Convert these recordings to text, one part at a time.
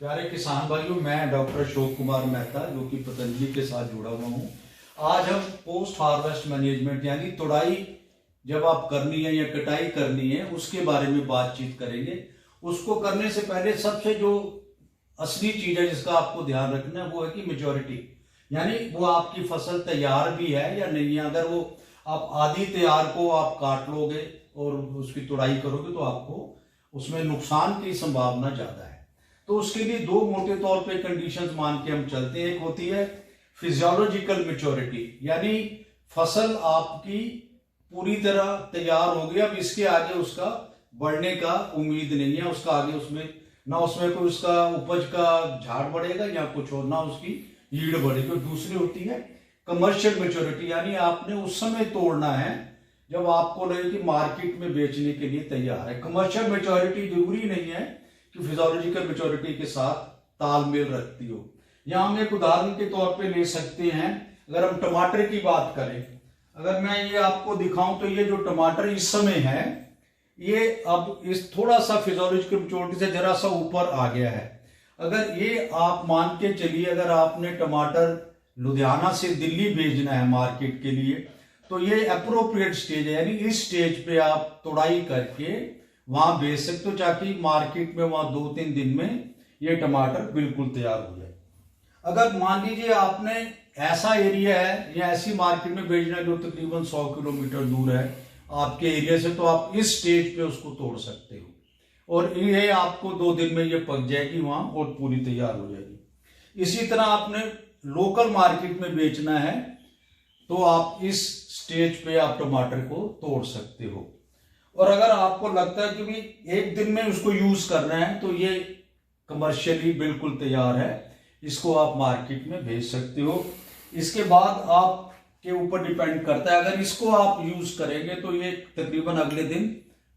प्यारे किसान भाइयों, मैं डॉक्टर अशोक कुमार मेहता जो कि पतंजलि के साथ जुड़ा हुआ हूँ। आज हम पोस्ट हार्वेस्ट मैनेजमेंट यानी तुड़ाई जब आप करनी है या कटाई करनी है उसके बारे में बातचीत करेंगे। उसको करने से पहले सबसे जो असली चीज है जिसका आपको ध्यान रखना है वो है कि मेच्योरिटी, यानी वो आपकी फसल तैयार भी है या नहीं है। अगर वो आप आधी तैयार को आप काट लोगे और उसकी तुड़ाई करोगे तो आपको उसमें नुकसान की संभावना ज्यादा है। तो उसके लिए दो मोटे तौर पे कंडीशंस मान के हम चलते हैं। एक होती है फिजियोलॉजिकल मैच्योरिटी, यानी फसल आपकी पूरी तरह तैयार हो गई, अब इसके आगे उसका बढ़ने का उम्मीद नहीं है, उसका आगे उसमें कोई उसका उपज का झाड़ बढ़ेगा या कुछ और, ना उसकी यील्ड बढ़ेगी। और दूसरी होती है कमर्शियल मैच्योरिटी, यानी आपने उस समय तोड़ना है जब आपको लगे कि मार्केट में बेचने के लिए तैयार है। कमर्शियल मैच्योरिटी जरूरी नहीं है कि फिजियोलॉजिकल मैच्योरिटी के साथ तालमेल रखती हो। यहां हम एक उदाहरण के तौर पे ले सकते हैं। अगर हम टमाटर की बात करें, अगर मैं ये आपको दिखाऊं तो ये जो टमाटर इस समय है ये अब इस थोड़ा सा फिजियोलॉजिकल मैच्योरिटी से जरा सा ऊपर आ गया है। अगर ये आप मान के चलिए, अगर आपने टमाटर लुधियाना से दिल्ली भेजना है मार्केट के लिए तो ये अप्रोप्रिएट स्टेज है, यानी इस स्टेज पे आप तुड़ाई करके वहां बेच सकते हो ताकि मार्केट में वहां 2-3 दिन में ये टमाटर बिल्कुल तैयार हो जाए। अगर मान लीजिए आपने ऐसा एरिया है या ऐसी मार्केट में बेचना है जो तकरीबन 100 किलोमीटर दूर है आपके एरिया से, तो आप इस स्टेज पे उसको तोड़ सकते हो और ये आपको 2 दिन में ये पक जाएगी वहां और पूरी तैयार हो जाएगी। इसी तरह आपने लोकल मार्केट में बेचना है तो आप इस स्टेज पे आप टमाटर को तोड़ सकते हो। और अगर आपको लगता है कि भी एक दिन में उसको यूज करना है तो ये कमर्शियली बिल्कुल तैयार है, इसको आप मार्केट में भेज सकते हो। इसके बाद आपके ऊपर डिपेंड करता है, अगर इसको आप यूज करेंगे तो ये तकरीबन अगले दिन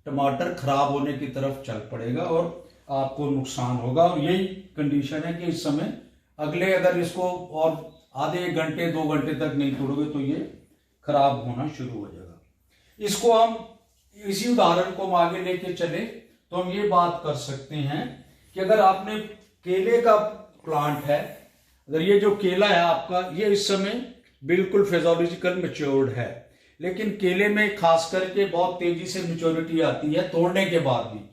टमाटर खराब होने की तरफ चल पड़ेगा और आपको नुकसान होगा। और यही कंडीशन है कि इस समय अगले अगर इसको और आधे 1 घंटे 2 घंटे तक नहीं तोड़ोगे तो ये खराब होना शुरू हो जाएगा। इसको हम इसी उदाहरण को हम आगे लेके चले तो हम ये बात कर सकते हैं कि अगर आपने केले का प्लांट है, अगर ये जो केला है आपका ये इस समय बिल्कुल फिजियोलॉजिकल मैच्योर्ड है, लेकिन केले में खास करके बहुत तेजी से मैच्योरिटी आती है तोड़ने के बाद भी।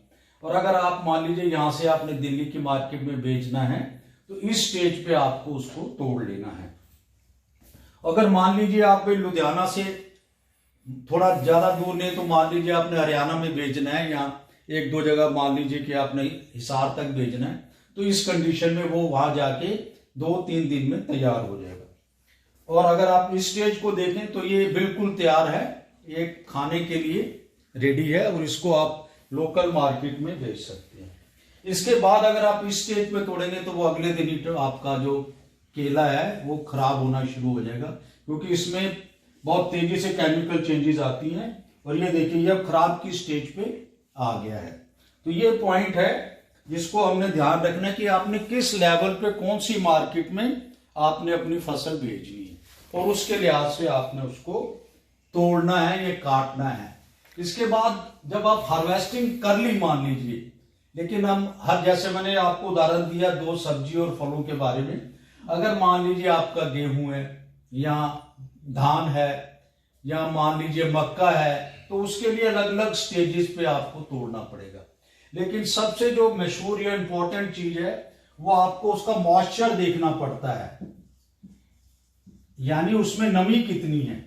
और अगर आप मान लीजिए यहां से आपने दिल्ली की मार्केट में बेचना है तो इस स्टेज पे आपको उसको तोड़ लेना है। अगर मान लीजिए आप लुधियाना से थोड़ा ज्यादा दूर नहीं तो मान लीजिए आपने हरियाणा में बेचना है या 1-2 जगह मान लीजिए कि आपने हिसार तक बेचना है, तो इस कंडीशन में वो वहां जाके 2-3 दिन में तैयार हो जाएगा। और अगर आप इस स्टेज को देखें तो ये बिल्कुल तैयार है, ये खाने के लिए रेडी है और इसको आप लोकल मार्केट में बेच सकते हैं। इसके बाद अगर आप इस स्टेज पे तोड़ेंगे तो वो अगले दिन ही आपका जो केला है वो खराब होना शुरू हो जाएगा, क्योंकि इसमें बहुत तेजी से केमिकल चेंजेस आती हैं। और ये देखिए ये अब खराब की स्टेज पे आ गया है। तो ये पॉइंट है जिसको हमने ध्यान रखना है कि आपने किस लेवल पे कौन सी मार्केट में आपने अपनी फसल भेजनी है और उसके लिहाज से आपने उसको तोड़ना है या काटना है। इसके बाद जब आप हार्वेस्टिंग कर ली मान लीजिए, लेकिन हम हर जैसे मैंने आपको उदाहरण दिया 2 सब्जी और फलों के बारे में, अगर मान लीजिए आपका गेहूं है या धान है या मान लीजिए मक्का है तो उसके लिए अलग अलग स्टेजेस पे आपको तोड़ना पड़ेगा। लेकिन सबसे जो मशहूर या इंपॉर्टेंट चीज है वो आपको उसका मॉइस्चर देखना पड़ता है, यानी उसमें नमी कितनी है।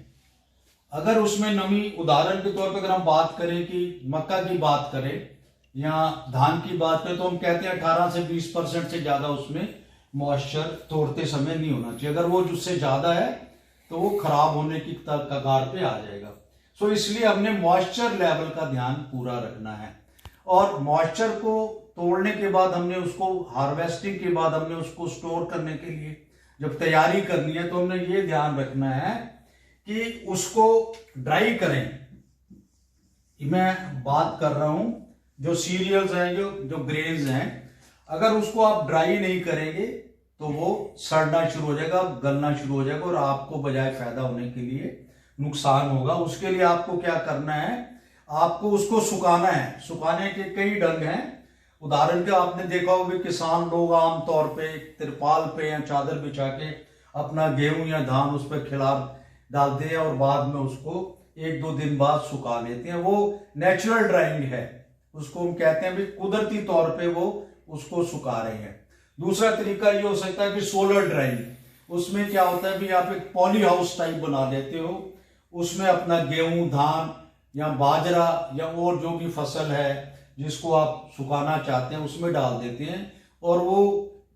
अगर उसमें नमी, उदाहरण के तौर पर अगर हम बात करें कि मक्का की बात करें या धान की बात करें तो हम कहते हैं 18 से 20% से ज्यादा उसमें मॉइस्चर तोड़ते समय नहीं होना चाहिए। अगर वो उससे ज्यादा है तो वो खराब होने की कगार पे आ जाएगा। सो इसलिए हमने मॉइस्चर लेवल का ध्यान पूरा रखना है। और मॉइस्चर को तोड़ने के बाद हमने उसको हार्वेस्टिंग के बाद हमने उसको स्टोर करने के लिए जब तैयारी करनी है तो हमने ये ध्यान रखना है कि उसको ड्राई करें। मैं बात कर रहा हूं जो सीरियल्स हैं, जो ग्रेन्स हैं, अगर उसको आप ड्राई नहीं करेंगे तो वो सड़ना शुरू हो जाएगा, गलना शुरू हो जाएगा और आपको बजाय फायदा होने के लिए नुकसान होगा। उसके लिए आपको क्या करना है, आपको उसको सुखाना है। सुखाने के कई ढंग हैं उदाहरण के आपने देखा होगा किसान लोग आमतौर पे तिरपाल पे या चादर बिछा के अपना गेहूं या धान उस पर खिला डालते हैं और बाद में उसको 1-2 दिन बाद सुखा लेते हैं। वो नेचुरल ड्राइंग है, उसको हम कहते हैं भी कुदरती तौर पे वो उसको सुखा रहे हैं। दूसरा तरीका ये हो सकता है कि सोलर ड्राइंग, उसमें क्या होता है भी आप एक पॉली हाउस टाइप बना लेते हो, उसमें अपना गेहूं धान या बाजरा या और जो भी फसल है जिसको आप सुखाना चाहते हैं उसमें डाल देते हैं और वो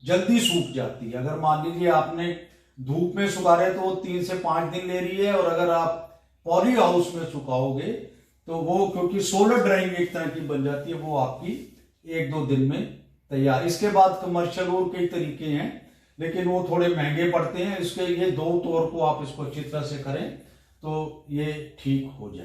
जल्दी सूख जाती है। अगर मान लीजिए आपने धूप में सुखा रहे तो वो 3 से 5 दिन ले रही है, और अगर आप पॉली हाउस में सुखाओगे तो वो, क्योंकि सोलर ड्राइंग एक तरह की बन जाती है, वो आपकी 1-2 दिन में तैयार। इसके बाद कमर्शियल और कई तरीके हैं लेकिन वो थोड़े महंगे पड़ते हैं। इसके ये 2 तौर को आप इसको अच्छी तरह से करें तो ये ठीक हो जाए।